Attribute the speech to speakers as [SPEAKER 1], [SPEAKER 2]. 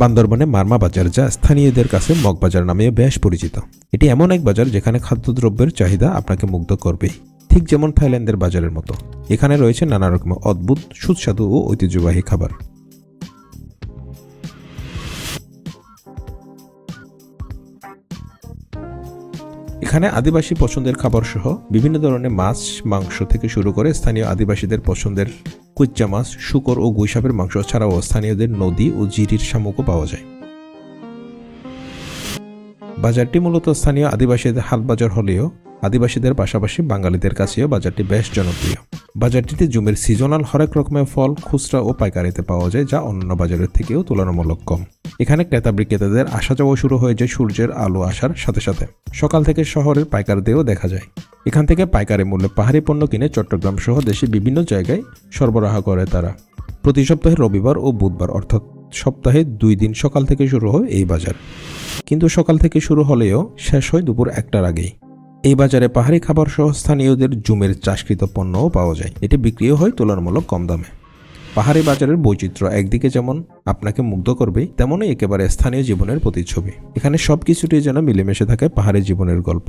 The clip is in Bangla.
[SPEAKER 1] বান্দরবনে মারমা বাজার, যা স্থানীয়দের কাছে মগবাজার নামে বেশ পরিচিত। এটি এমন এক বাজার যেখানে খাদ্যদ্রব্যের চাহিদা আপনাকে মুগ্ধ করবেই, ঠিক যেমন থাইল্যান্ডের বাজারের মতো। এখানে রয়েছে নানা রকমের অদ্ভুত, সুস্বাদু ও ঐতিহ্যবাহী খাবার। এখানে আদিবাসী পছন্দের খাবার সহ বিভিন্ন ধরনের মাছ, মাংস থেকে শুরু করে স্থানীয় আদিবাসীদের পছন্দের কুচ্চা মাছ, শূকর ও গুইসাপের মাংস ছাড়াও স্থানীয়দের নদী ও জিরির শামুকও পাওয়া যায়। বাজারটি মূলত স্থানীয় আদিবাসীদের হাট বাজার হলেও আদিবাসীদের পাশাপাশি বাঙালিদের কাছেও বাজারটি বেশ জনপ্রিয়। বাজারটিতে জুমের সিজনাল হরেক রকমের ফল খুচরা ও পাইকারিতে পাওয়া যায়, যা অন্যান্য বাজারের থেকেও তুলনামূলক কম। এখানে ক্রেতা বিক্রেতাদের আসা যাওয়া শুরু হয়ে যায় সূর্যের আলো আসার সাথে সাথে। সকাল থেকে শহরের পাইকারদেরও দেখা যায়। এখান থেকে পাইকারি মূল্যে পাহাড়ি পণ্য কিনে চট্টগ্রাম সহ দেশের বিভিন্ন জায়গায় সরবরাহ করে তারা। প্রতি সপ্তাহে রবিবার ও বুধবার, অর্থাৎ সপ্তাহে 2 দিন সকাল থেকে শুরু হয় এই বাজার। কিন্তু সকাল থেকে শুরু হলেও শেষ হয় দুপুর 1টার আগেই। এই বাজারে পাহাড়ি খাবার সহ স্থানীয়দের জুমের চাষকৃত পণ্যও পাওয়া যায়। এটি বিক্রিও হয় তুলনামূলক কম দামে। পাহাড়ি বাজারের বৈচিত্র্য একদিকে যেমন আপনাকে মুগ্ধ করবে, তেমনই একেবারে স্থানীয় জীবনের প্রতিচ্ছবি। এখানে সবকিছুটি যেন মিলেমিশে থাকে পাহাড়ি জীবনের গল্প।